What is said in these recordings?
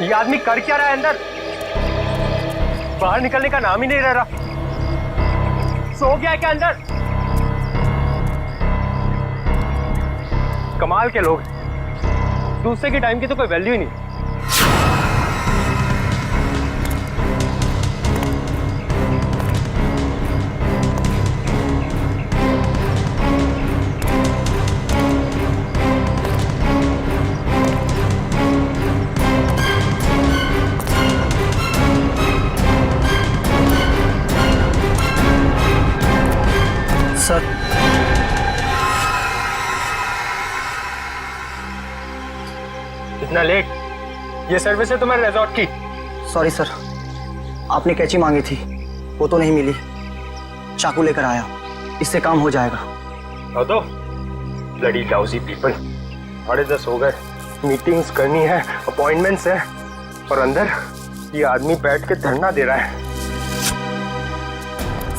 ये आदमी कर क्या रहा है अंदर? बाहर निकलने का नाम ही नहीं ले रहा। सो गया है क्या अंदर? कमाल के लोग, दूसरे के टाइम की तो कोई वैल्यू ही नहीं। सर, इतना लेट? ये सर्विस है तुम्हारे रिजॉर्ट की? सॉरी सर, आपने कैंची मांगी थी, वो तो नहीं मिली। चाकू लेकर आया, इससे काम हो जाएगा। तो ब्लडी लाउजी पीपल, 10:30 हो गए, मीटिंग्स करनी है, अपॉइंटमेंट्स है, और अंदर ये आदमी बैठ के धरना दे रहा है।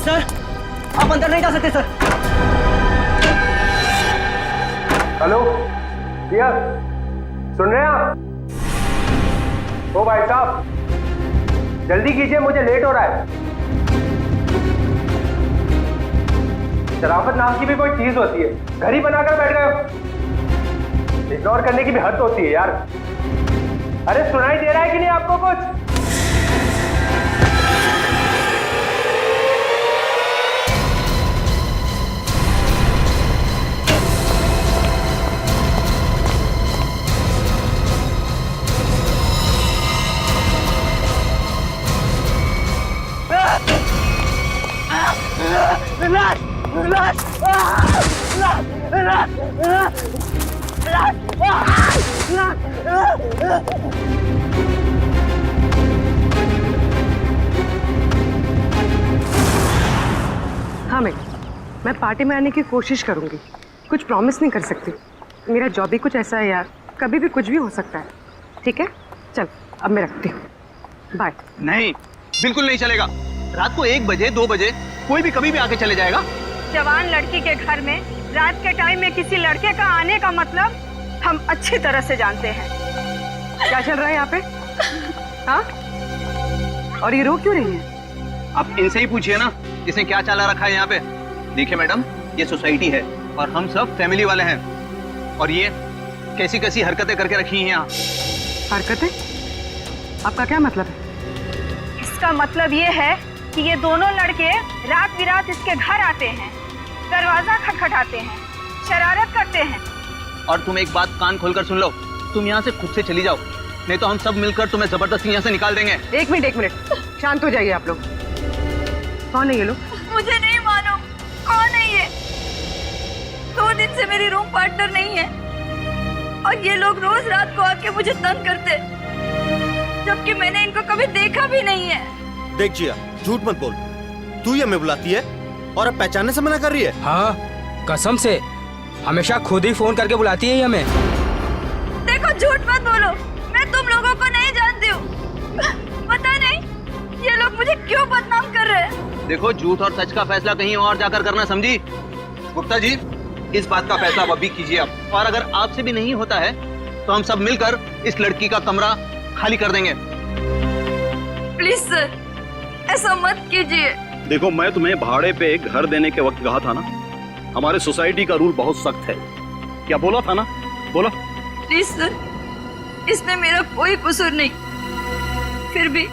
सर, आप अंदर नहीं जा सकते सर। हेलो भैया, सुन रहे हैं आप? ओ भाई साहब, जल्दी कीजिए, मुझे लेट हो रहा है। शराफत नाम की भी कोई चीज होती है, घर ही बनाकर बैठ गए हो। इग्नोर करने की भी हद होती है यार। अरे सुनाई दे रहा है कि नहीं आपको कुछ? हाँ मैं पार्टी में आने की कोशिश करूंगी, कुछ प्रॉमिस नहीं कर सकती। मेरा जॉब ही कुछ ऐसा है यार, कभी भी कुछ भी हो सकता है। ठीक है, चल अब मैं रखती हूँ, बाय। नहीं, बिल्कुल नहीं चलेगा। रात को 1 बजे 2 बजे कोई भी कभी भी आके चले जाएगा। जवान लड़की के घर में रात के टाइम में किसी लड़के का आने का मतलब हम अच्छी तरह से जानते हैं। क्या चल रहा है यहाँ पे? हाँ, और ये रो क्यों रही है? आप इनसे ही पूछिए ना, इसने क्या चाला रखा है यहाँ पे। देखिए मैडम, ये सोसाइटी है और हम सब फैमिली वाले हैं, और ये कैसी कैसी हरकतें करके रखी हैं यहाँ। हरकतें? आपका क्या मतलब है? इसका मतलब ये है कि ये दोनों लड़के रात बिरात इसके घर आते हैं, दरवाजा खटखटाते हैं, शरारत करते हैं। और तुम एक बात कान खोलकर सुन लो, तुम यहाँ से खुद से चली जाओ, नहीं तो हम सब मिलकर तुम्हें जबरदस्ती यहाँ से निकाल देंगे। एक मिनट, शांत हो जाइए आप लोग। कौन है ये लोग? मुझे नहीं मालूम कौन है ये। 2 दिन से मेरी रूम पार्टनर नहीं है, और ये लोग रोज रात को आके मुझे तंग करते, जबकि मैंने इनको कभी देखा भी नहीं है। देख जिया, झूठ मत बोल। तू ही हमें बुलाती है और अब पहचानने से मना कर रही है। हाँ, कसम से हमेशा खुद ही फोन करके बुलाती है हमें। देखो, झूठ मत बोलो, मैं तुम लोगों को नहीं जानती हूँ। पता नहीं ये लोग मुझे क्यों बदनाम कर रहे हैं। देखो, झूठ और सच का फैसला कहीं और जाकर करना, समझी? गुप्ता जी, इस बात का फैसला अभी कीजिए आप, और अगर आपसे भी नहीं होता है तो हम सब मिलकर इस लड़की का कमरा खाली कर देंगे। प्लीज सर, ऐसा मत कीजिए। देखो, मैं तुम्हें भाड़े पे घर देने के वक्त कहा था ना, हमारे सोसाइटी का रूल बहुत सख्त है। क्या बोला था ना? बोलो। प्लीज सर, इसमें मेरा कोई कसूर नहीं। फिर भी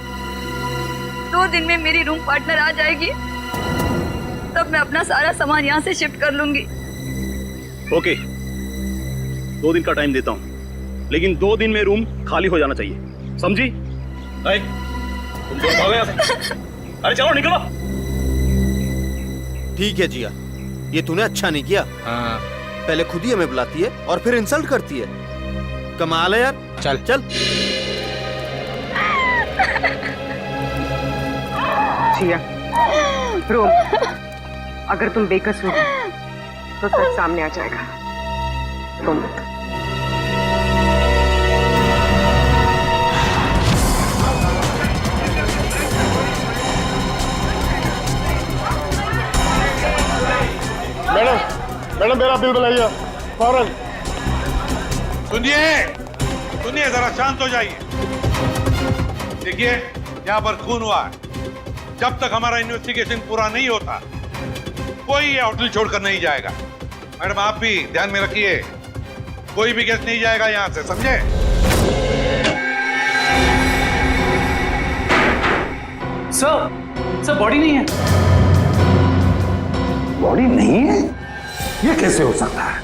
2 दिन में मेरी रूम पार्टनर आ जाएगी, तब मैं अपना सारा सामान यहाँ से शिफ्ट कर लूंगी। ओके, 2 दिन का टाइम देता हूँ, लेकिन 2 दिन में रूम खाली हो जाना चाहिए, समझी? तुम दोनों भागो यहाँ से। अरे चलो निकलो। ठीक है जिया, ये तूने अच्छा नहीं किया। हाँ। पहले खुद ही हमें बुलाती है और फिर इंसल्ट करती है। कमाल है यार। चल चल। जिया, रोम, अगर तुम बेकसूर हो तो सच सामने आ जाएगा। तुम मैडम मेरा बिल बनाइए फौरन। सुनिए, जरा शांत हो जाइए। देखिए, यहाँ पर खून हुआ है। जब तक हमारा इन्वेस्टिगेशन पूरा नहीं होता, कोई ये होटल छोड़कर नहीं जाएगा। मैडम, आप भी ध्यान में रखिए, कोई भी गेस्ट नहीं जाएगा यहाँ से, समझे? सर बॉडी नहीं है। बॉडी नहीं है? ये कैसे हो सकता है?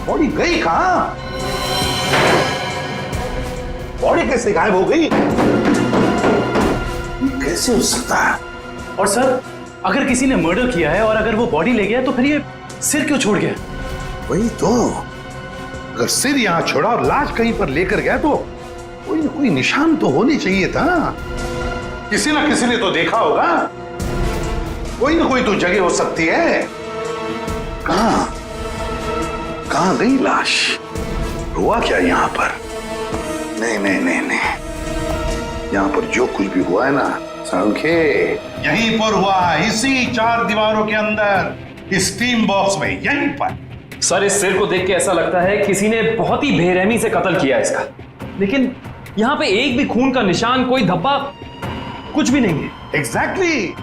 बॉडी गई कहां? बॉडी कैसे गायब हो गई? ये कैसे हो सकता है? और सर, अगर किसी ने मर्डर किया है और अगर वो बॉडी ले गया तो फिर ये सिर क्यों छोड़ गया? वही तो, अगर सिर यहां छोड़ा और लाश कहीं पर लेकर गया तो कोई ना कोई निशान तो होने चाहिए था। किसी ना किसी ने तो देखा होगा। कोई ना कोई तो जगह हो सकती है। कहां गई लाश? हुआ क्या यहां पर? नहीं नहीं नहीं नहीं, यहां पर जो कुछ भी हुआ है ना सांखे, यहीं पर हुआ है, इसी 4 दीवारों के अंदर, स्टीम बॉक्स में, यहीं पर। सर, इस सिर को देख के ऐसा लगता है किसी ने बहुत ही बेरहमी से कत्ल किया इसका। लेकिन यहाँ पे एक भी खून का निशान, कोई धब्बा, कुछ भी नहीं है। एग्जैक्टली।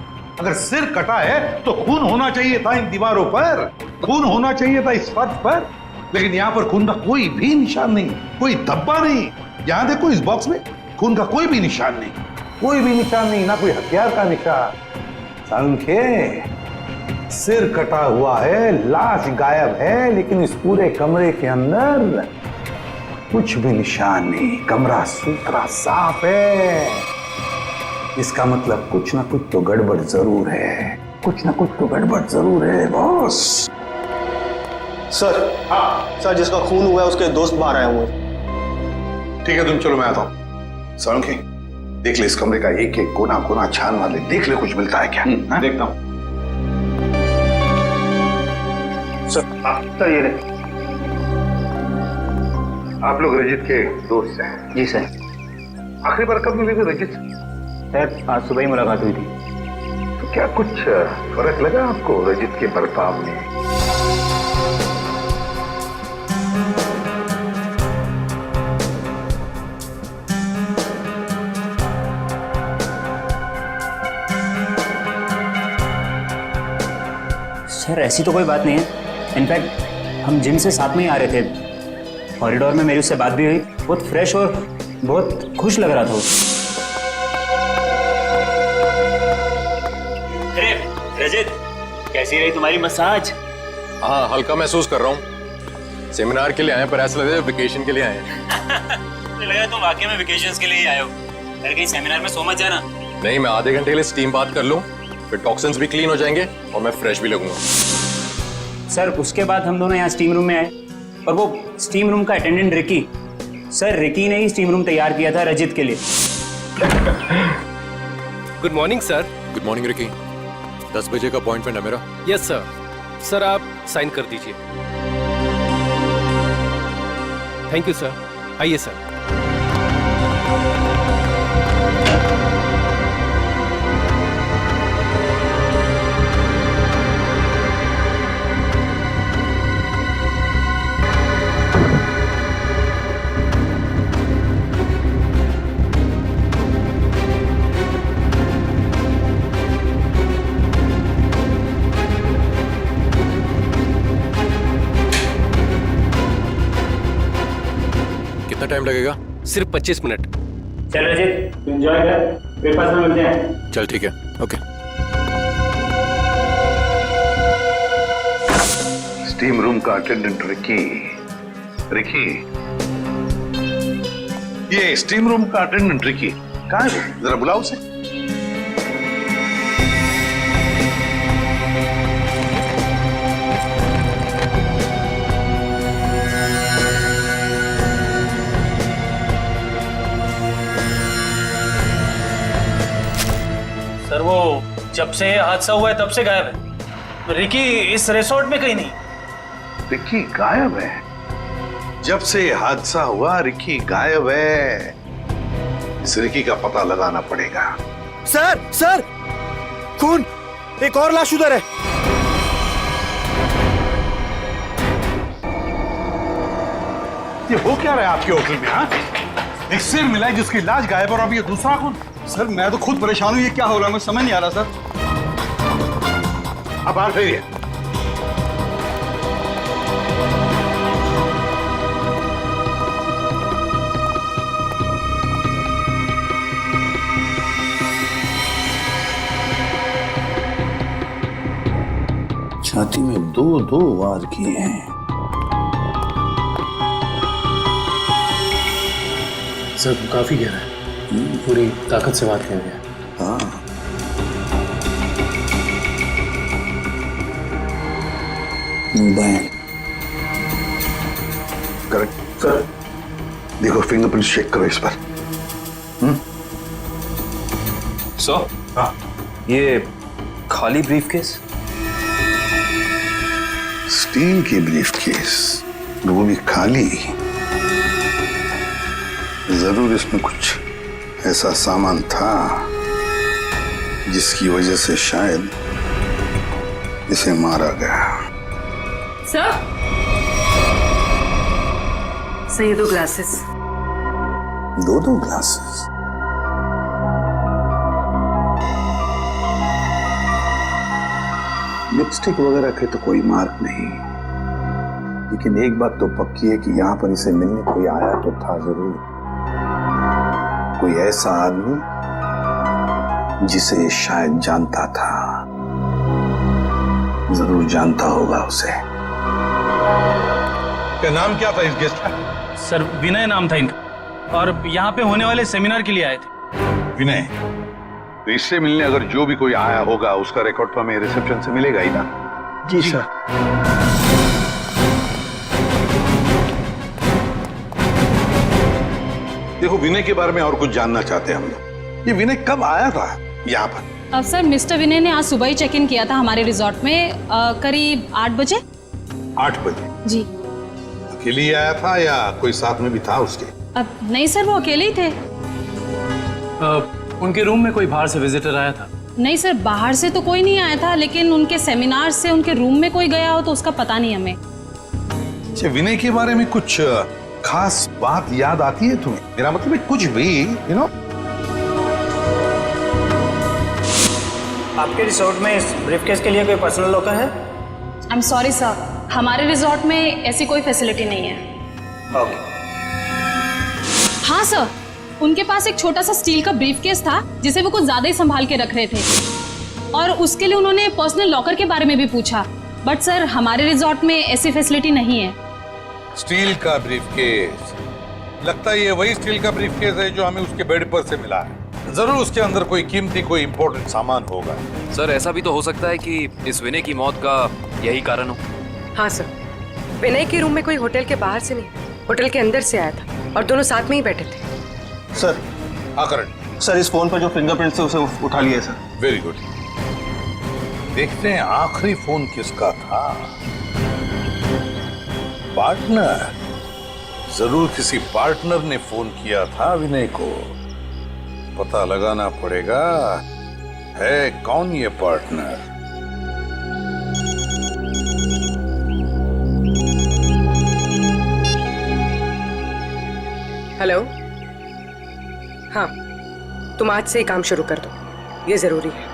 अगर सिर कटा है तो खून होना चाहिए था इन दीवारों पर, खून होना चाहिए था इस फर्श पर, लेकिन यहाँ पर खून का कोई भी निशान नहीं, कोई धब्बा नहीं। यहाँ देखो, इस बॉक्स में खून का कोई भी निशान नहीं, कोई भी निशान नहीं, ना कोई हथियार का निशान। सांखे, सिर कटा हुआ है, लाश गायब है, लेकिन इस पूरे कमरे के अंदर कुछ भी निशान नहीं, कमरा सुथरा साफ है। इसका मतलब कुछ ना कुछ तो गड़बड़ जरूर है, कुछ ना कुछ तो गड़बड़ जरूर है बॉस। सर, हाँ सर, जिसका खून हुआ है उसके दोस्त बाहर आए हुए। ठीक है, तुम चलो, मैं आता हूँ। सांखे, देख ले इस कमरे का एक एक कोना कोना छान मार ले, देख ले कुछ मिलता है क्या। देखता हूँ। सर, ये रहे। आप लोग रजित के दोस्त हैं? जी सर। आखिरी बार कब मिले थे रजित? सर, आज सुबह ही मुलाकात हुई थी। तो क्या कुछ फर्क लगा आपको रजित के बर्ताव में? सर, ऐसी तो कोई बात नहीं है। इनफैक्ट हम जिम से साथ में ही आ रहे थे, कॉरिडोर में मेरी उससे बात भी हुई। बहुत फ्रेश और बहुत खुश लग रहा था वो। अरे रजित, कैसी रही तुम्हारी मसाज? हाँ, हल्का महसूस कर रहा हूँ। सेमिनार के लिए आए पर ऐसा लगा वेकेशन के लिए आए मुझे लगा तुम वाकई में वेकेशंस के लिए ही आए हो। अरे कहीं सेमिनार में सो मत जाना। नहीं, मैं आधे घंटे के लिए स्टीम बात कर लूँ, फिर टॉक्सिन्स भी क्लीन हो जाएंगे और मैं फ्रेश भी लगूंगा। सर, उसके बाद हम दोनों यहाँ स्टीम रूम में आए और वो स्टीम रूम का अटेंडेंट रिकी, सर रिकी ने ही स्टीम रूम तैयार किया था रजित के लिए। Good morning sir. Good morning Ricky. 10 बजे का अपॉइंटमेंट है मेरा। Yes sir. सर, आप साइन कर दीजिए। Thank you sir. आइए सर। कितना टाइम लगेगा? सिर्फ 25 मिनट। चल रजित, एंजॉय कर, ब्रेकफास्ट में मिलते हैं। चल ठीक है, ओके। स्टीम रूम का अटेंडेंट रिकी। रिकी, ये स्टीम रूम का अटेंडेंट रिकी कहाँ है? जरा बुलाओ उसे। सर, वो जब से हादसा हुआ है तब से गायब है। रिकी इस रिसोर्ट में कहीं नहीं। रिकी गायब है? जब से हादसा हुआ रिकी गायब है। इस रिकी का पता लगाना पड़ेगा। सर, खून, एक और लाश उधर है। ये हो क्या रहा है आपके होटल में? हाँ, एक सिर मिला है जिसकी लाश गायब और अब ये दूसरा खून। सर मैं तो खुद परेशान हूँ, ये क्या हो रहा है मुझे समझ नहीं आ रहा सर। अब हाथ फेरिए। छाती में दो वार किए हैं। सर काफी गहरा है, पूरी ताकत से वार किया गया। हाँ, करेक्ट सर। देखो फिंगरप्रिंट चेक करो इस पर। सर हाँ, ये खाली ब्रीफकेस? स्टील की ब्रीफकेस, वो भी खाली। जरूर इसमें कुछ ऐसा सामान था जिसकी वजह से शायद इसे मारा गया। सर ये 2 ग्लासेस। दो ग्लासेस? लिपस्टिक वगैरह के तो कोई मार्क नहीं, लेकिन एक बात तो पक्की है कि यहाँ पर इसे मिलने कोई आया तो था जरूर। कोई ऐसा आदमी जिसे ये शायद जानता था, जरूर जानता होगा उसे। क्या नाम क्या था इस गेस्ट का? सर विनय नाम था इनका, और यहाँ पे होने वाले सेमिनार के लिए आए थे। विनय? तो इससे मिलने अगर जो भी कोई आया होगा उसका रिकॉर्ड तो हमें रिसेप्शन से मिलेगा ही ना? जी सर। देखो विनय के बारे में और कुछ जानना चाहते हैं हम लोग। ये विनय कब आया था यहाँ पर? सर मिस्टर विनय ने आज सुबह ही चेक इन किया था हमारे रिजॉर्ट में, करीब 8 बजे। 8 बजे? जी। अकेले ही आया था या कोई साथ में भी था उसके? अब नहीं सर, वो अकेले ही थे। उनके रूम में कोई बाहर से विजिटर आया था? नहीं सर, बाहर से तो कोई नहीं आया था, लेकिन उनके सेमिनार से उनके रूम में कोई गया हो तो उसका पता नहीं हमें। अच्छा, विनय के बारे में कुछ खास बात याद आती है तुम्हें? मेरा मतलब है कुछ भी, यू नो। आपके रिसोर्ट में इस ब्रीफकेस के लिए कोई पर्सनल लॉकर है? आई एम सॉरी सर, हमारे रिजॉर्ट में ऐसी कोई फैसिलिटी नहीं है। ओके। हाँ सर, उनके पास एक छोटा सा स्टील का ब्रीफकेस था जिसे वो कुछ ज्यादा ही संभाल के रख रहे थे, और उसके लिए उन्होंने पर्सनल लॉकर के बारे में भी पूछा, बट सर हमारे रिजॉर्ट में ऐसी फैसिलिटी नहीं है। स्टील का ब्रीफकेस? लगता है ये वही स्टील का ब्रीफकेस है जो हमें उसके बेड पर से मिला है। जरूर उसके अंदर कोई कीमती, कोई इंपॉर्टेंट सामान होगा। सर ऐसा भी तो हो सकता है कि इस विनय की मौत का यही कारण हो। हाँ सर, विनय के रूम में कोई होटल के बाहर से नहीं, होटल के अंदर से आया था और दोनों साथ में ही बैठे थे। सर। हाँ करण। सर इस फोन पर जो फिंगरप्रिंट थे उसे उठा लिया है सर। Very good. देखते हैं आखिरी फोन किसका था। पार्टनर? जरूर किसी पार्टनर ने फोन किया था विनय को। पता लगाना पड़ेगा है कौन ये पार्टनर। हेलो। हाँ, तुम आज से ही काम शुरू कर दो, ये जरूरी है।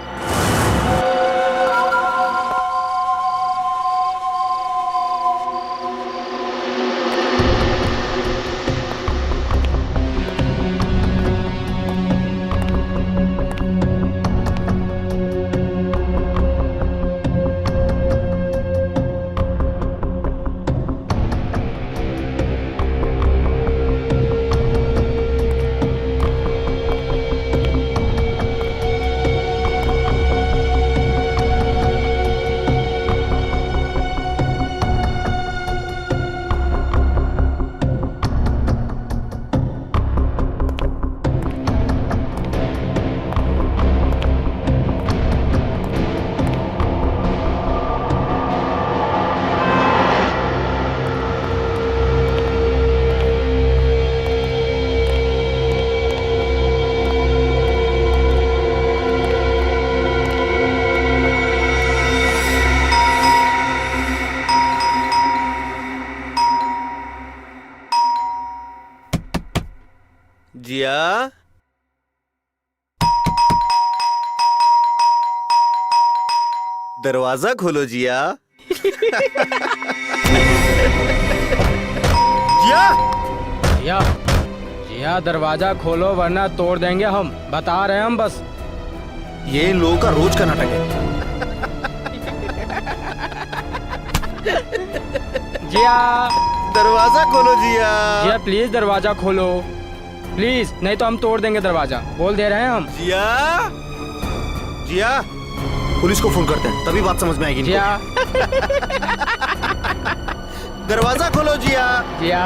जिया, दरवाजा खोलो जिया। जिया, जिया, जिया दरवाजा खोलो वरना तोड़ देंगे हम, बता रहे हैं हम बस। ये इन लोगों का रोज का नाटक है। जिया, दरवाजा खोलो जिया। जिया प्लीज दरवाजा खोलो प्लीज, नहीं तो हम तोड़ देंगे दरवाजा, बोल दे रहे हैं हम। जिया, जिया, पुलिस को फोन करते हैं तभी बात समझ में आएगी। जिया, दरवाजा खोलो जिया। जिया,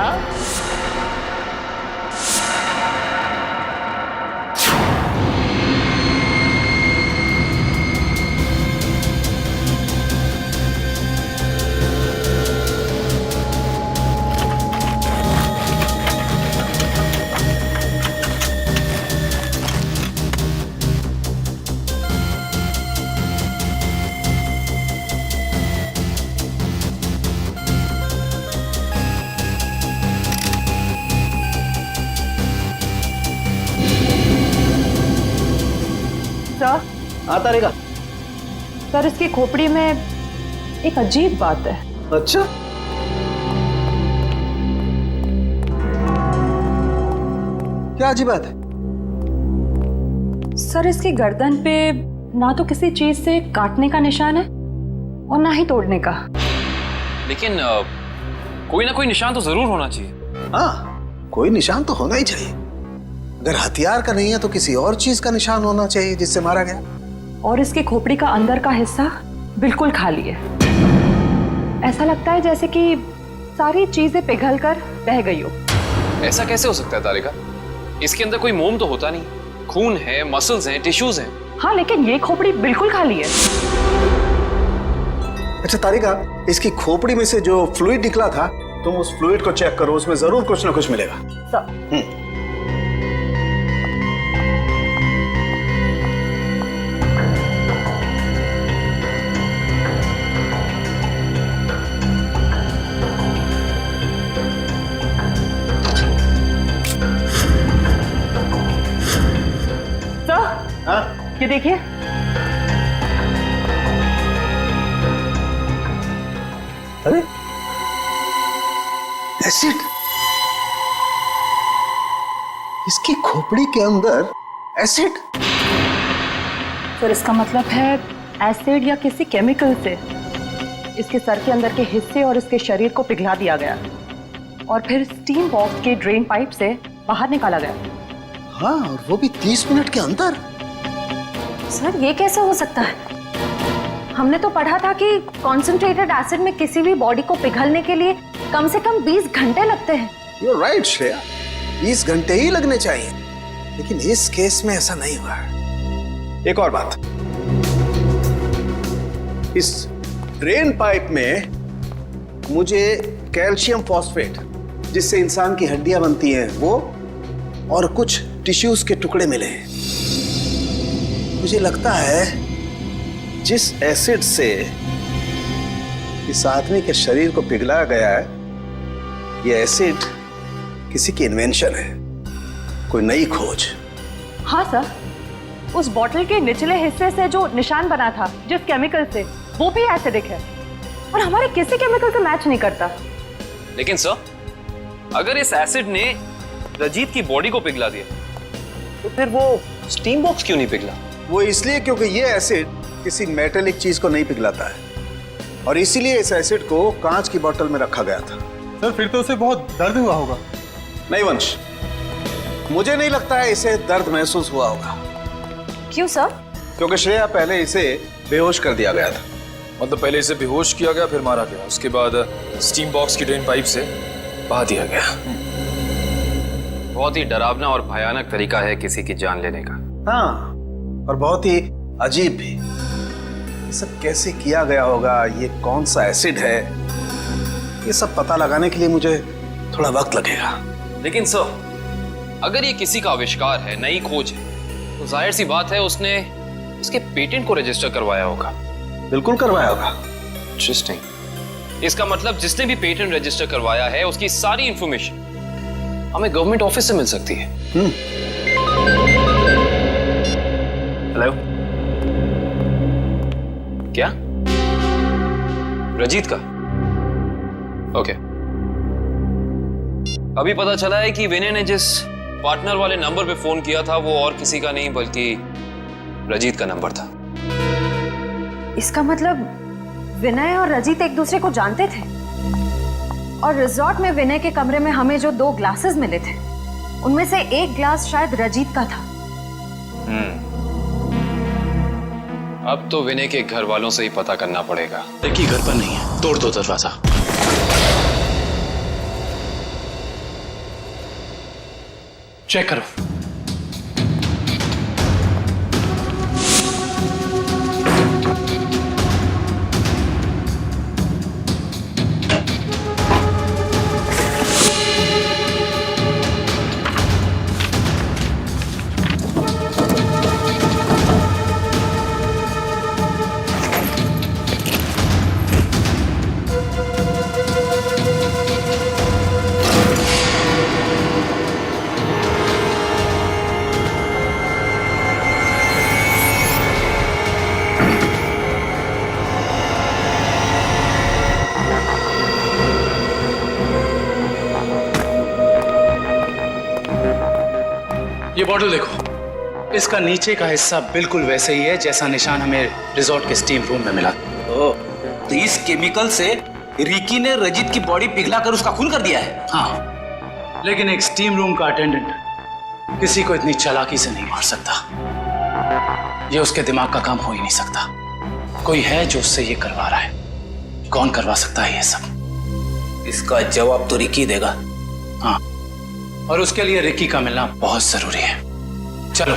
सर, आता रहेगा। सर इसकी खोपड़ी में एक अजीब बात है। अच्छा, क्या अजीब बात है? सर इसकी गर्दन पे ना तो किसी चीज से काटने का निशान है और ना ही तोड़ने का। लेकिन कोई ना कोई निशान तो जरूर होना चाहिए। हाँ, कोई निशान तो होना ही चाहिए। अगर हथियार का नहीं है तो किसी और चीज का निशान होना चाहिए जिससे मारा गया। और इसकी खोपड़ी का अंदर का हिस्सा बिल्कुल खाली है। ऐसा लगता है जैसे कि सारी चीजें पिघल कर बह गई हो। ऐसा कैसे हो सकता है तारिका? इसके अंदर कोई मोम तो होता नहीं, खून है, मसल्स हैं, टिश्यूज हैं। हाँ, लेकिन ये खोपड़ी बिल्कुल खाली है। अच्छा तारिका, इसकी खोपड़ी में से जो फ्लूइड निकला था, तुम उस फ्लूइड को चेक करो, उसमें जरूर कुछ ना कुछ मिलेगा। सर, ये देखिए। अरे एसिड, इसकी खोपड़ी के अंदर एसिड। सर इसका मतलब है एसिड या किसी केमिकल से इसके सर के अंदर के हिस्से और इसके शरीर को पिघला दिया गया और फिर स्टीम बॉक्स के ड्रेन पाइप से बाहर निकाला गया। हाँ, और वो भी 30 मिनट के अंदर। सर ये कैसे हो सकता है? हमने तो पढ़ा था कि कॉन्सेंट्रेटेड एसिड में किसी भी बॉडी को पिघलने के लिए कम से कम 20 घंटे लगते हैं। You're right, श्रेया, 20 घंटे ही लगने चाहिए, लेकिन इस केस में ऐसा नहीं हुआ। एक और बात, इस ड्रेन पाइप में मुझे कैल्शियम फॉस्फेट, जिससे इंसान की हड्डियां बनती हैं, वो और कुछ टिश्यूज के टुकड़े मिले हैं। मुझे लगता है जिस एसिड से इस आदमी के शरीर को पिघलाया गया है, ये एसिड किसी की इन्वेंशन है, कोई नई खोज। हाँ सर, उस बॉटल के निचले हिस्से से जो निशान बना था जिस केमिकल से, वो भी एसिडिक है और हमारे किसी केमिकल से मैच नहीं करता। लेकिन सर, अगर इस एसिड ने रजीत की बॉडी को पिघला दिया तो फिर वो स्टीम बॉक्स क्यों नहीं पिघला? वो इसलिए क्योंकि ये एसिड किसी मेटेलिक चीज को नहीं पिघलाता है, और इसीलिए इस एसिड को कांच की बोतल में रखा गया था। सर फिर तो उसे बहुत दर्द हुआ होगा। नहीं वंश, मुझे नहीं लगता है इसे दर्द महसूस हुआ होगा। क्यों सर? क्योंकि श्रेया पहले इसे बेहोश कर दिया गया था। मतलब पहले इसे बेहोश किया गया, फिर मारा गया, उसके बाद स्टीम बॉक्स की ड्रेन पाइप से बहा दिया गया। बहुत ही डरावना और भयानक तरीका है किसी की जान लेने का। हाँ, और बहुत ही अजीब भी। ये सब कैसे किया गया होगा, ये कौन सा एसिड है, ये सब पता लगाने के लिए मुझे थोड़ा वक्त लगेगा। लेकिन सर, अगर ये किसी का आविष्कार है, नई खोज है, तो जाहिर सी बात है उसने उसके पेटेंट को रजिस्टर करवाया होगा। बिल्कुल करवाया होगा। इंटरेस्टिंग। इसका मतलब जिसने भी पेटेंट रजिस्टर करवाया है उसकी सारी इंफॉर्मेशन हमें गवर्नमेंट ऑफिस से मिल सकती है। हेलो, क्या रजीत का? ओके, अभी पता चला है कि विनय ने जिस पार्टनर वाले नंबर पे फोन किया था वो और किसी का नहीं बल्कि रजीत का नंबर था। इसका मतलब विनय और रजीत एक दूसरे को जानते थे और रिजॉर्ट में विनय के कमरे में हमें जो 2 ग्लासेस मिले थे उनमें से एक ग्लास शायद रजीत का था। अब तो विनय के घर वालों से ही पता करना पड़ेगा। देखिए घर पर नहीं है, तोड़ दो दरवाजा। चेक करो। ये बॉटल देखो, इसका नीचे का हिस्सा बिल्कुल वैसे ही है जैसा निशान हमें रिजॉर्ट के स्टीम रूम में मिला। तो इस केमिकल से रिकी ने रजीत की बॉडी पिघलाकर उसका खून कर दिया है। हाँ, लेकिन एक स्टीम रूम का अटेंडेंट किसी को इतनी चालाकी से नहीं मार सकता। ये उसके दिमाग का काम हो ही नहीं सकता। कोई है जो उससे ये करवा रहा है। कौन करवा सकता है ये सब? इसका जवाब तो रिकी देगा। हाँ, और उसके लिए रिकी का मिलना बहुत जरूरी है। चलो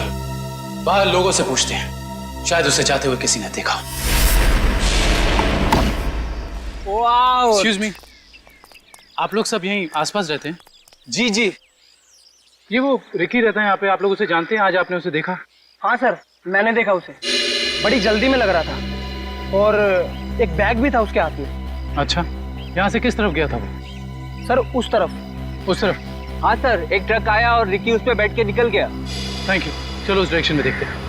बाहर लोगों से पूछते हैं, शायद उसे जाते हुए किसी ने देखा। एक्सक्यूज मी, आप लोग सब यहीं आसपास रहते हैं? जी जी। ये वो रिकी रहता है यहाँ पे, आप लोग उसे जानते हैं? आज आपने उसे देखा? हाँ सर, मैंने देखा उसे। बड़ी जल्दी में लग रहा था और एक बैग भी था उसके हाथ में। अच्छा, यहाँ से किस तरफ गया था वो? सर उस तरफ। उस तरफ? हाँ सर, एक ट्रक आया और रिकी उस पे बैठ के निकल गया। थैंक यू, चलो उस डायरेक्शन में देखते हैं।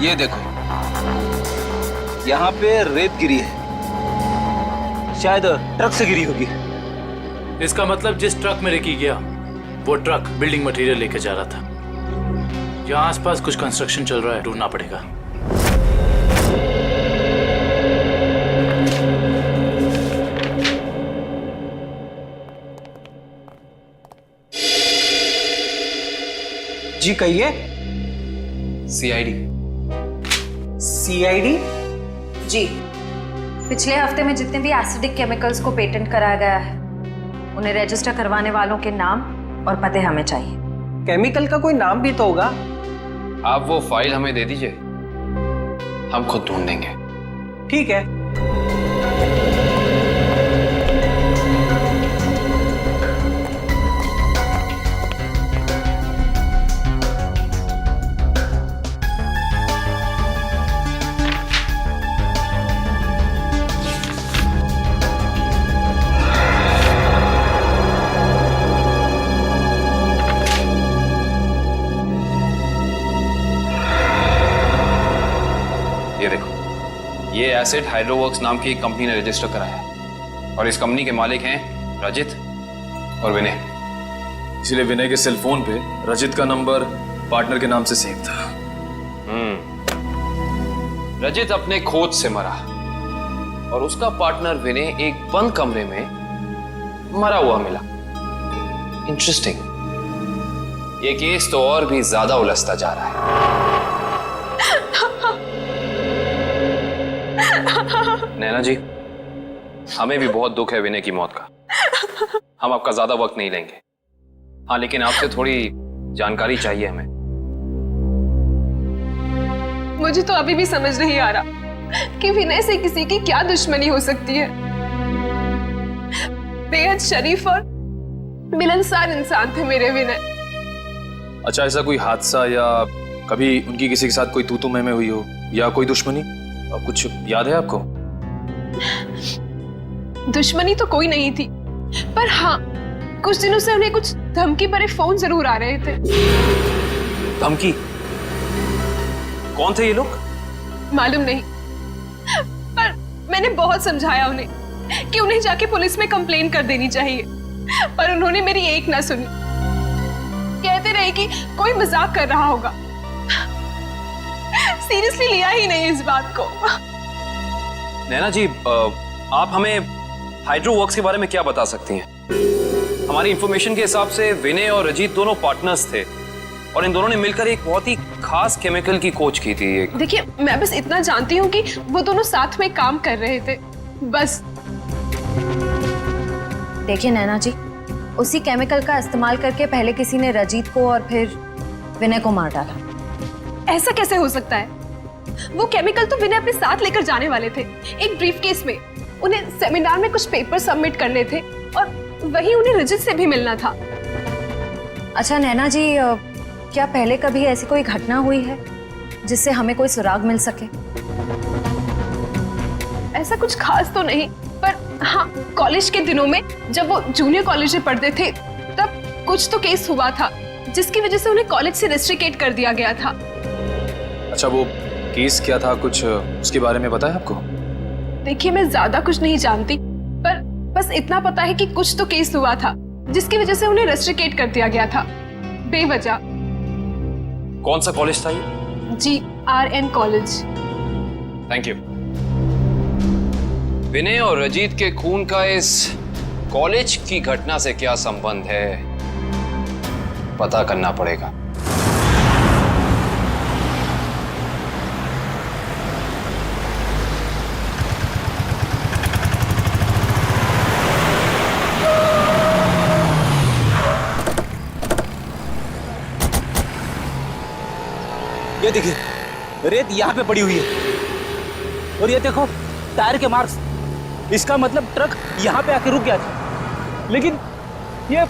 ये देखो, यहाँ पे रेत गिरी है, शायद ट्रक से गिरी होगी। इसका मतलब जिस ट्रक में रिकी गया वो ट्रक बिल्डिंग मटेरियल लेके जा रहा था। यहाँ आसपास कुछ कंस्ट्रक्शन चल रहा है, ढूंढना पड़ेगा। जी कहिए। सीआईडी। सीआईडी? जी, पिछले हफ्ते में जितने भी एसिडिक केमिकल्स को पेटेंट कराया गया है उन्हें रजिस्टर करवाने वालों के नाम और पते हमें चाहिए। केमिकल का कोई नाम भी तो होगा। आप वो फाइल हमें दे दीजिए, हम खुद ढूंढेंगे। ठीक है। ये देखो, ये एसिड हाइड्रोवर्क्स नाम की एक कंपनी ने रजिस्टर कराया है और इस कंपनी के मालिक हैं रजित और विनय। इसलिए विनय के सेल फोन पे रजित का नंबर पार्टनर के नाम से सेव था। रजित अपने खोज से मरा और उसका पार्टनर विनय एक बंद कमरे में मरा हुआ मिला। इंटरेस्टिंग। ये केस तो और भी ज्यादा उलझता जा रहा है। नैना जी, हमें भी बहुत दुख है विनय की मौत का। हम आपका ज्यादा वक्त नहीं लेंगे। हाँ, लेकिन आपसे थोड़ी जानकारी चाहिए हमें। मुझे तो अभी भी समझ नहीं आ रहा कि विनय से किसी की क्या दुश्मनी हो सकती है। बेहद शरीफ और मिलनसार इंसान थे मेरे विनय। अच्छा, ऐसा कोई हादसा या कभी उनकी किसी के साथ कोई तू तू मैं हुई हो या कोई दुश्मनी, कुछ याद है आपको? दुश्मनी तो कोई नहीं थी, पर हाँ कुछ दिनों से उन्हें कुछ धमकी भरे फोन जरूर आ रहे थे। धमकी? कौन थे ये लोग? मालूम नहीं, पर मैंने बहुत समझाया उन्हें कि उन्हें जाके पुलिस में कंप्लेन कर देनी चाहिए, पर उन्होंने मेरी एक ना सुनी। कहते रहे कि कोई मजाक कर रहा होगा, सीरियसली लिया ही नहीं इस बात को। नैना जी, आप हमें हाइड्रो वर्क्स के बारे में क्या बता सकती हैं? हमारी इंफॉर्मेशन के हिसाब से विनय और रजीत दोनों पार्टनर्स थे और इन दोनों ने मिलकर एक बहुत ही खास केमिकल की खोज की थी। देखिए, मैं बस इतना जानती हूँ कि वो दोनों साथ में काम कर रहे थे, बस। देखिए नैना जी, उसी केमिकल का इस्तेमाल करके पहले किसी ने रजीत को और फिर विनय को मार डाला। ऐसा कैसे हो सकता है? वो केमिकल तो विनय अपने साथ लेकर जाने वाले थे एक ब्रीफकेस में। उन्हें सेमिनार में कुछ पेपर सबमिट करने थे और वही उन्हें रजत से भी मिलना था। अच्छा नैना जी, क्या पहले कभी ऐसी कोई घटना हुई है जिससे हमें कोई सुराग मिल सके? ऐसा कुछ खास तो नहीं, पर हाँ कॉलेज के दिनों में जब वो जूनियर कॉलेज में पढ़ते थे तब कुछ तो केस हुआ था जिसकी वजह से उन्हें कॉलेज से रेस्ट्रिकेट कर दिया गया था। अच्छा, वो केस क्या था, कुछ उसके बारे में पता है आपको? देखिए, मैं ज्यादा कुछ नहीं जानती, पर बस इतना पता है कि कुछ तो केस हुआ था जिसकी वजह से उन्हें रेस्ट्रिकेट कर दिया गया था बेवजह। कौन सा कॉलेज था ये? GRN college. Thank you. Vinay और रजीत के खून का इस कॉलेज की घटना से क्या संबंध है, पता करना पड़ेगा। ये देखिए, रेत यहाँ पे पड़ी हुई है और ये देखो टायर के मार्क्स। इसका मतलब ट्रक यहाँ पे आके रुक गया था, लेकिन ये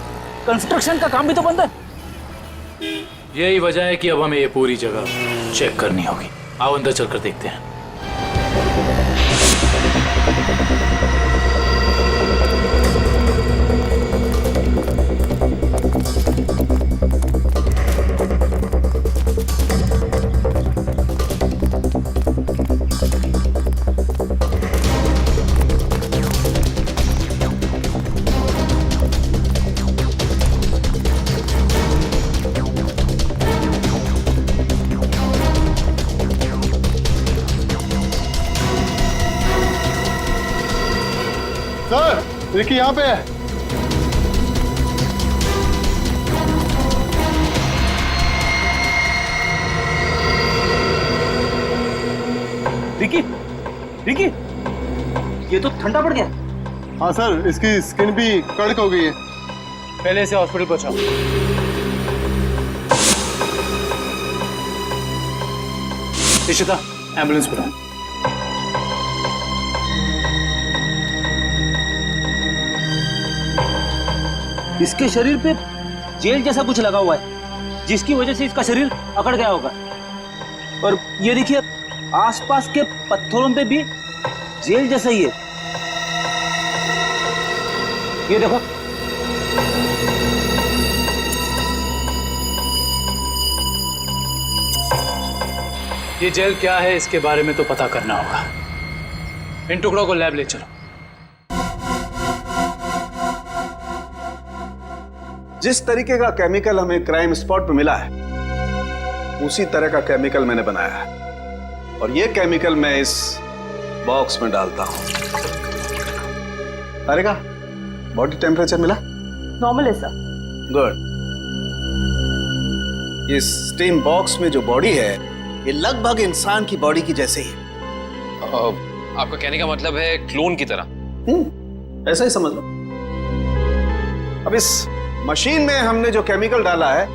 कंस्ट्रक्शन का काम भी तो बंद है। यही वजह है कि अब हमें ये पूरी जगह चेक करनी होगी। आओ अंदर चलकर देखते हैं। सर, रिकी यहाँ पे है। रिकी, रिकी, ये तो ठंडा पड़ गया। हाँ सर, इसकी स्किन भी कड़क हो गई है। पहले से हॉस्पिटल पहुंचाओ। इशिता, एम्बुलेंस बुलाओ। इसके शरीर पे जेल जैसा कुछ लगा हुआ है, जिसकी वजह से इसका शरीर अकड़ गया होगा। और ये देखिए, आसपास के पत्थरों पे भी जेल जैसा ही है। ये देखो, ये जेल क्या है इसके बारे में तो पता करना होगा। इन टुकड़ों को लैब ले चलो। जिस तरीके का केमिकल हमें क्राइम स्पॉट पे मिला है, उसी तरह का केमिकल मैंने बनाया है और ये केमिकल मैं इस बॉक्स में डालता हूं। अरे का बॉडी टेम्परेचर मिला? नॉर्मल है सर। गुड। इस स्टीम बॉक्स में जो बॉडी है, ये लगभग इंसान की बॉडी की जैसे ही। आपका कहने का मतलब है क्लोन की तरह? ऐसा ही समझ लो। अब इस मशीन में हमने जो केमिकल डाला है,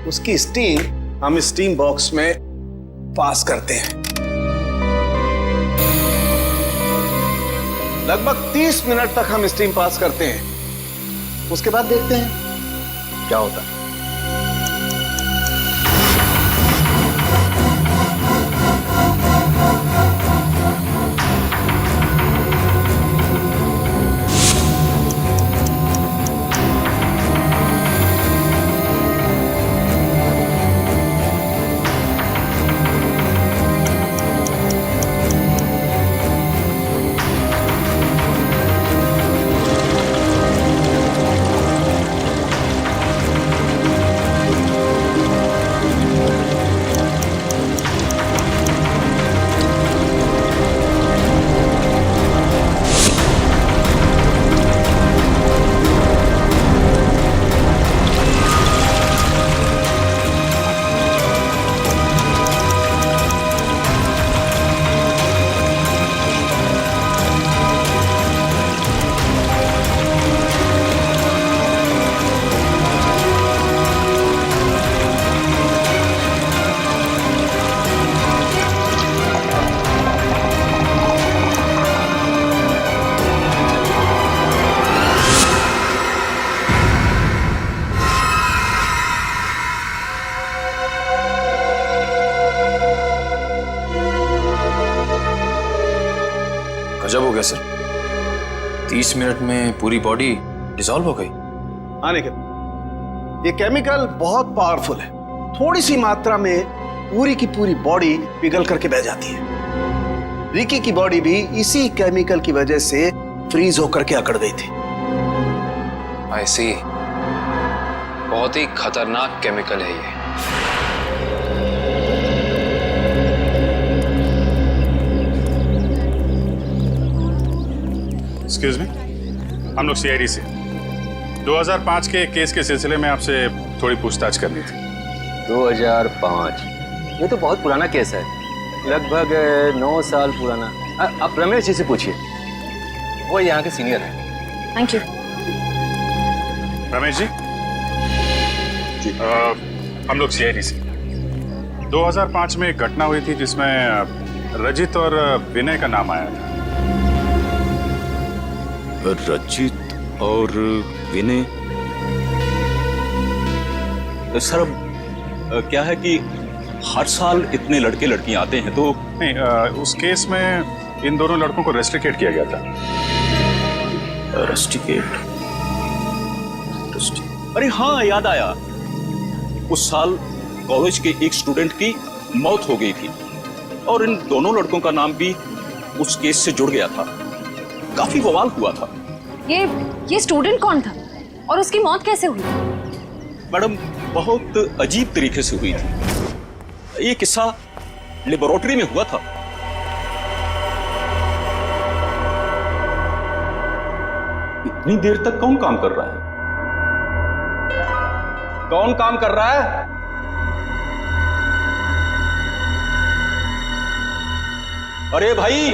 उसकी स्टीम हम इस स्टीम बॉक्स में पास करते हैं। लगभग 30 मिनट तक हम स्टीम पास करते हैं। उसके बाद देखते हैं क्या होता है। गजब हो गया सर, 30 मिनट में पूरी बॉडी डिसॉल्व हो गई। हाँ निखिल, ये केमिकल बहुत पावरफुल है। थोड़ी सी मात्रा में पूरी की पूरी बॉडी पिघल करके बह जाती है। रिकी की बॉडी भी इसी केमिकल की वजह से फ्रीज होकर के अकड़ गई थी। आई सी, बहुत ही खतरनाक केमिकल है ये। एक्सक्यूज मी, हम लोग सीआईडी से 2005 के केस के सिलसिले में आपसे थोड़ी पूछताछ करनी थी। 2005? ये तो बहुत पुराना केस है, लगभग 9 साल पुराना। आप रमेश जी से पूछिए, वो यहाँ के सीनियर हैं। Thank you. रमेश जी, हम लोग सीआईडी से 2005 में एक घटना हुई थी जिसमें रजित और विनय का नाम आया था। रजित और विनय? सर क्या है कि हर साल इतने लड़के लड़कियां आते हैं तो नहीं, उस केस में इन दोनों लड़कों को रेस्ट्रिकेट किया गया था। रेस्ट्रिकेट? अरे हाँ, याद आया, उस साल कॉलेज के एक स्टूडेंट की मौत हो गई थी और इन दोनों लड़कों का नाम भी उस केस से जुड़ गया था। काफी बवाल हुआ था। ये स्टूडेंट कौन था और उसकी मौत कैसे हुई? मैडम, बहुत अजीब तरीके से हुई थी। ये किस्सा लेबोरेटरी में हुआ था। इतनी देर तक कौन काम कर रहा है? कौन काम कर रहा है? अरे भाई,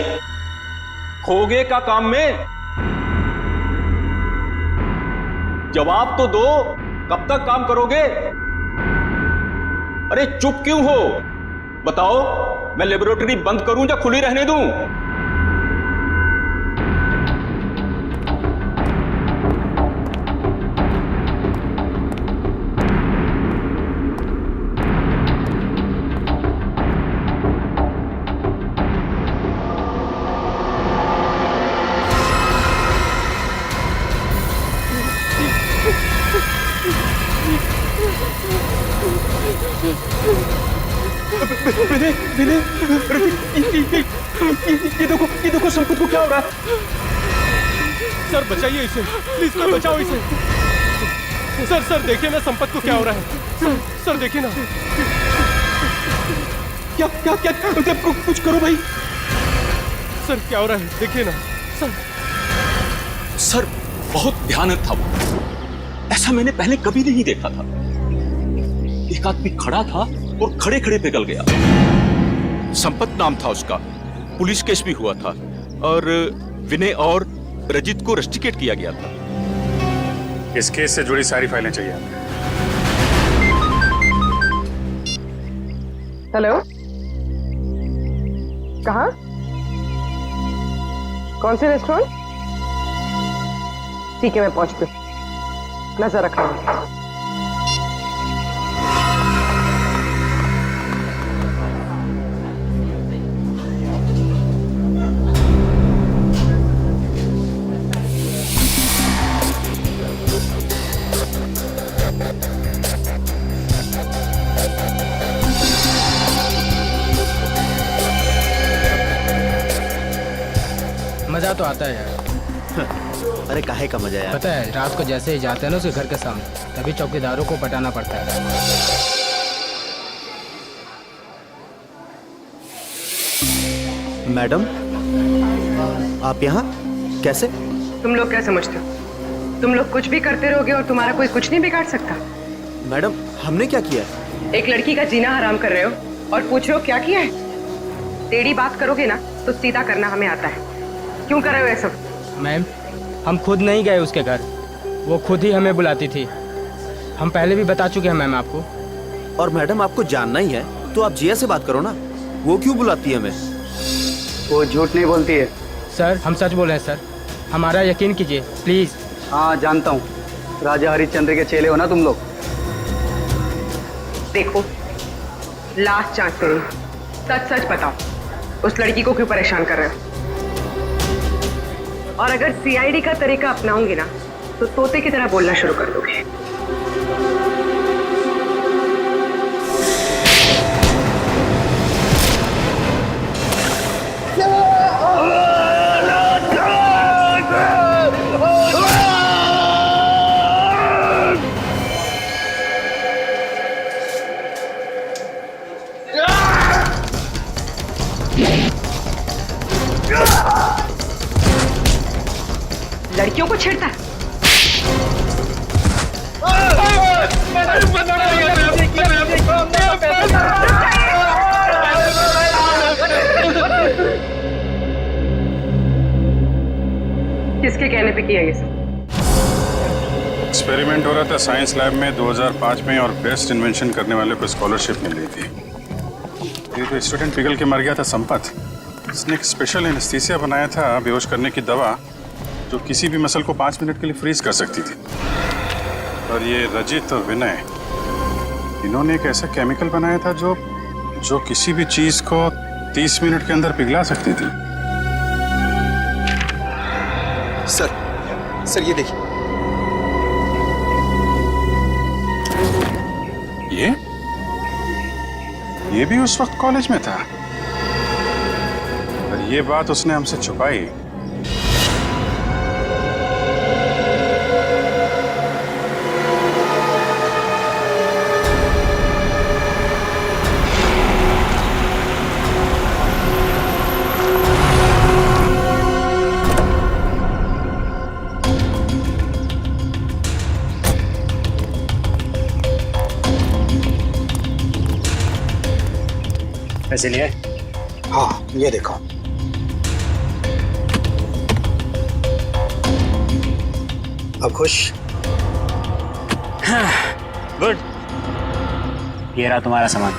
खोगे का काम में जवाब तो दो, कब तक काम करोगे? अरे चुप क्यों हो? बताओ, मैं लेबोरेटरी बंद करूं या खुली रहने दूं? ये देखो संपत को क्या हो रहा है? सर बचाइए इसे, प्लीज सर बचाओ इसे। सर देखिए ना संपत को क्या हो रहा है। सर देखिए ना। क्या कुछ करो भाई। सर क्या हो रहा है, देखिए ना सर बहुत भयानक था वो। ऐसा मैंने पहले कभी नहीं देखा था। एक आदमी खड़ा था और खड़े खड़े पिघल गया। संपत नाम था उसका, पुलिस केस भी हुआ था और विनय और रजित को रेस्ट्रिकेट किया गया था। इस केस से जुड़ी सारी फाइलें चाहिए। हेलो, कहाँ? कौन से रेस्टोरेंट? ठीक है, मैं पहुंचती हूँ, नजर रखना। मजा तो आता है यार। अरे काहे का मजा यार? पता है, रात को जैसे ही जाते हैं ना उसके घर के सामने, तभी चौकीदारों को पटाना पड़ता है। मैडम, आप यहाँ कैसे? तुम लोग क्या समझते हो? तुम लोग कुछ भी करते रहोगे और तुम्हारा कोई कुछ नहीं बिगाड़ सकता। मैडम, हमने क्या किया? एक लड़की का जीना हराम कर रहे हो और पूछ रहे हो क्या किया है? टेढ़ी बात करोगे ना तो सीधा करना हमें आता है। क्यों कर रहे हो ऐसा? मैम, हम खुद नहीं गए उसके घर, वो खुद ही हमें बुलाती थी। हम पहले भी बता चुके हैं मैम आपको। और मैडम, आपको जानना ही है तो आप जिया से बात करो ना, वो क्यों बुलाती है हमें? वो झूठ नहीं बोलती है सर, हम सच बोल रहे हैं सर, हमारा यकीन कीजिए प्लीज। हाँ जानता हूँ, राजा हरिश्चंद्र के चेले हो ना तुम लोग। देखो, लास्ट चांस करो, सच सच बताओ, उस लड़की को क्यों परेशान कर रहे हो? और अगर सीआईडी का तरीका अपनाऊंगी ना तो तोते की तरह बोलना शुरू कर दोगे। लड़कियों को छेड़ता है। किसके कहने पे किया ये सब? एक्सपेरिमेंट हो रहा था साइंस लैब में 2005 में और बेस्ट इन्वेंशन करने वाले को स्कॉलरशिप मिल रही थी। ये जो स्टूडेंट पिघल के मर गया था संपत, इसने एक स्पेशल एनेस्थीसिया बनाया था बेहोश करने की दवा जो किसी भी मसल को 5 मिनट के लिए फ्रीज कर सकती थी। और ये रजित और विनय, इन्होंने एक ऐसा केमिकल बनाया था जो किसी भी चीज को 30 मिनट के अंदर पिघला सकती थी। सर ये देखिए। ये भी उस वक्त कॉलेज में था और ये बात उसने हमसे छुपाई। पैसे लिए? हाँ, ये देखो। अब खुश? गुड। ये रहा तुम्हारा सामान।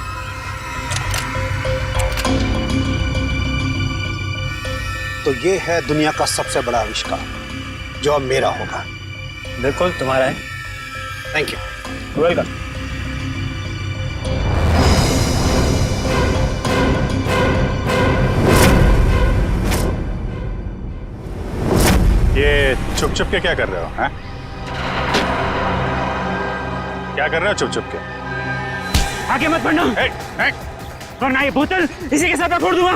तो ये है दुनिया का सबसे बड़ा आविष्कार जो अब मेरा होगा। बिल्कुल तुम्हारा है। Thank you. वेलकम। ये छुप छुप के क्या कर रहे हो? हैं? क्या कर रहे हो छुप छुप के? आगे मत बढ़ना, वरना ये बोतल इसी के साथ मैं फोड़ दूंगा।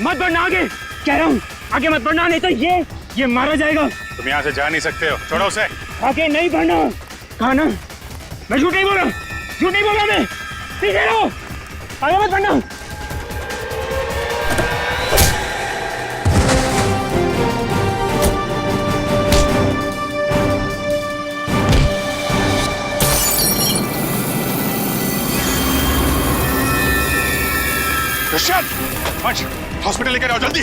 मत बढ़ना आगे, कह रहा हूँ आगे मत बढ़ना, नहीं तो ये मारा जाएगा। तुम यहाँ से जा नहीं सकते हो, छोड़ो उसे। आगे नहीं बढ़ना। कहा ना, मैं झूठ नहीं बोला, झूठ नहीं बोला मैं। पीछे रहो, आगे मत बढ़ना। कृष्ण, हॉस्पिटल लेकर आओ जल्दी।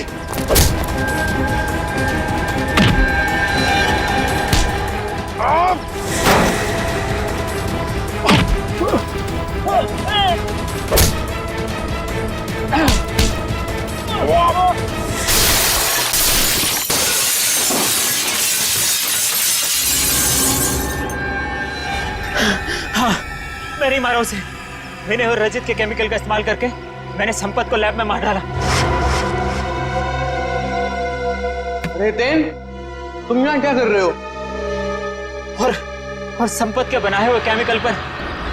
हाँ, मैं नहीं मारा उसे। विनय और रजित के केमिकल का इस्तेमाल करके मैंने संपत को लैब में मार डाला। रेतेन, तुम यहाँ क्या कर रहे हो? और संपत के बनाए हुए केमिकल पर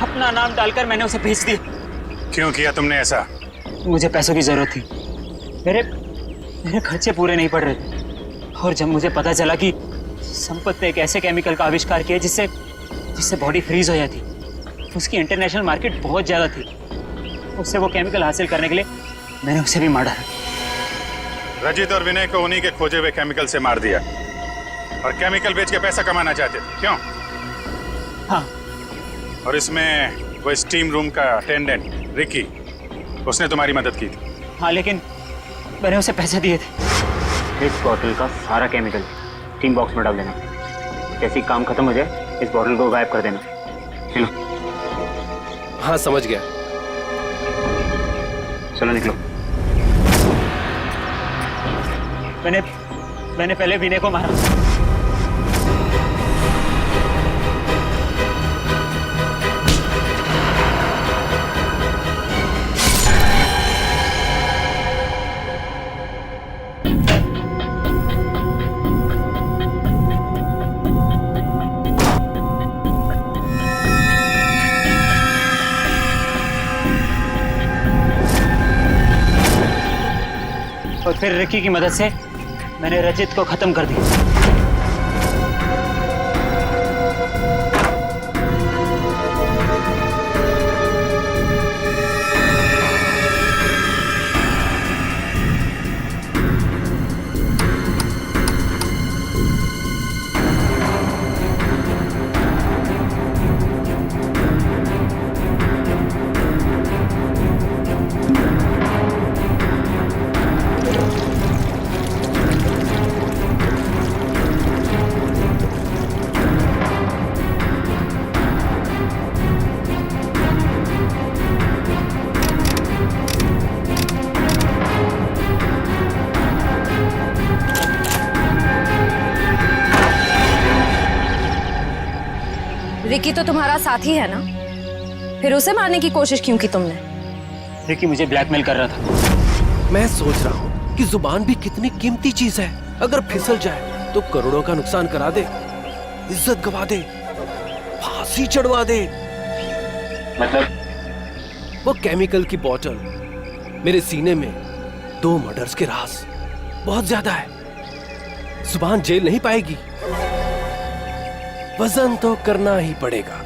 अपना नाम डालकर मैंने उसे भेज दिया। क्यों किया तुमने ऐसा? मुझे पैसों की जरूरत थी। मेरे खर्चे पूरे नहीं पड़ रहे थे। और जब मुझे पता चला कि संपत ने एक ऐसे केमिकल का आविष्कार किया जिससे बॉडी फ्रीज हो जाती, उसकी इंटरनेशनल मार्केट बहुत ज्यादा थी। उससे वो केमिकल हासिल करने के लिए मैंने उसे भी मार डाला। रजित और विनय को उन्हीं के खोजे हुए केमिकल से मार दिया और केमिकल बेच के पैसा कमाना चाहते थे, क्यों? हाँ। और इसमें वो स्टीम रूम का अटेंडेंट रिकी, उसने तुम्हारी मदद की थी। हाँ, लेकिन मैंने उसे पैसे दिए थे। इस बॉटल का सारा केमिकल टीम बॉक्स में डाल देना। जैसे ही काम खत्म हो जाए इस बॉटल को गायब कर देना। चलो। हाँ, समझ गया। चलो निकलो। मैंने पहले विनय को मारा। और फिर रिकी की मदद से मैंने रचित को खत्म कर दिया। रिकी तो तुम्हारा साथी है ना, फिर उसे मारने की कोशिश क्यों की तुमने? रिकी मुझे ब्लैकमेल कर रहा था। मैं सोच रहा हूँ कि जुबान भी कितनी कीमती चीज है, अगर फिसल जाए तो करोड़ों का नुकसान करा दे, इज्जत गवा दे, फांसी चढ़वा दे। मतलब वो केमिकल की बोतल मेरे सीने में 2 मर्डर्स के राज बहुत ज्यादा है। जुबान झेल नहीं पाएगी, वजन तो करना ही पड़ेगा।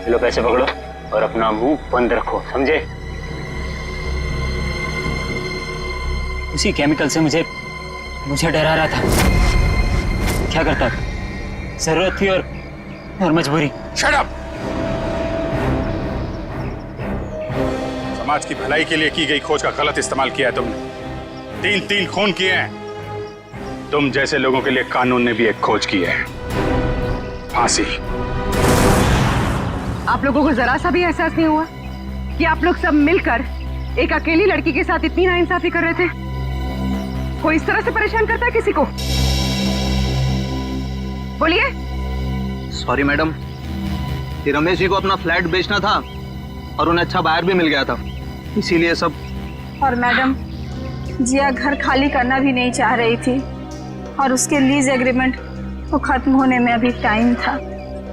चलो पैसे पकड़ो और अपना मुंह बंद रखो, समझे? उसी केमिकल से मुझे डरा रहा था। क्या करता? जरूरत थी और मजबूरी। Shut up! समाज की भलाई के लिए की गई खोज का गलत इस्तेमाल किया है तुमने। 3 खून किए हैं। तुम जैसे लोगों के लिए कानून ने भी एक खोज की है, फांसी। आप लोगों को जरा सा भी एहसास नहीं हुआ कि आप लोग सब मिलकर एक अकेली लड़की के साथ इतनी नाइंसाफी कर रहे थे? कोई इस तरह से परेशान करता है किसी को? बोलिए। सॉरी मैडम, ये रमेश जी को अपना फ्लैट बेचना था और उन्हें अच्छा बायर भी मिल गया था, इसीलिए सब। और मैडम, जिया घर खाली करना भी नहीं चाह रही थी और उसके लीज एग्रीमेंट को खत्म होने में अभी टाइम था।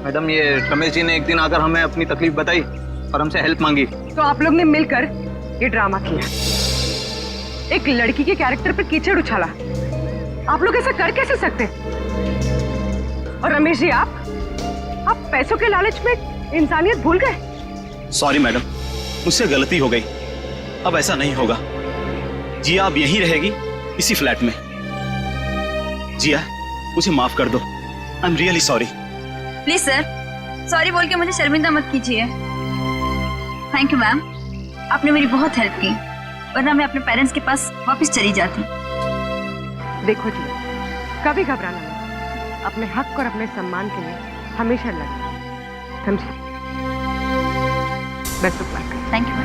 मैडम, ये रमेश जी ने एक दिन आकर हमें अपनी तकलीफ बताई और हमसे हेल्प मांगी। तो आप लोग ने मिलकर ये ड्रामा किया, एक लड़की के कैरेक्टर पर कीचड़ उछाला। आप लोग ऐसा कर कैसे सकते? और रमेश जी, आप पैसों के लालच में इंसानियत भूल गए। सॉरी मैडम, मुझसे गलती हो गई, अब ऐसा नहीं होगा। जिया अब यहीं रहेगी, इसी फ्लैट में। जिया, मुझे माफ कर दो। I am really sorry. Please sir, sorry बोल के मुझे शर्मिंदा मत कीजिए। थैंक यू मैम, आपने मेरी बहुत हेल्प की, वरना मैं अपने पेरेंट्स के पास वापस चली जाती। देखो जी, कभी घबराना नहीं, अपने हक और अपने सम्मान के लिए हमेशा लड़ना, समझे? Best of luck. Thank you.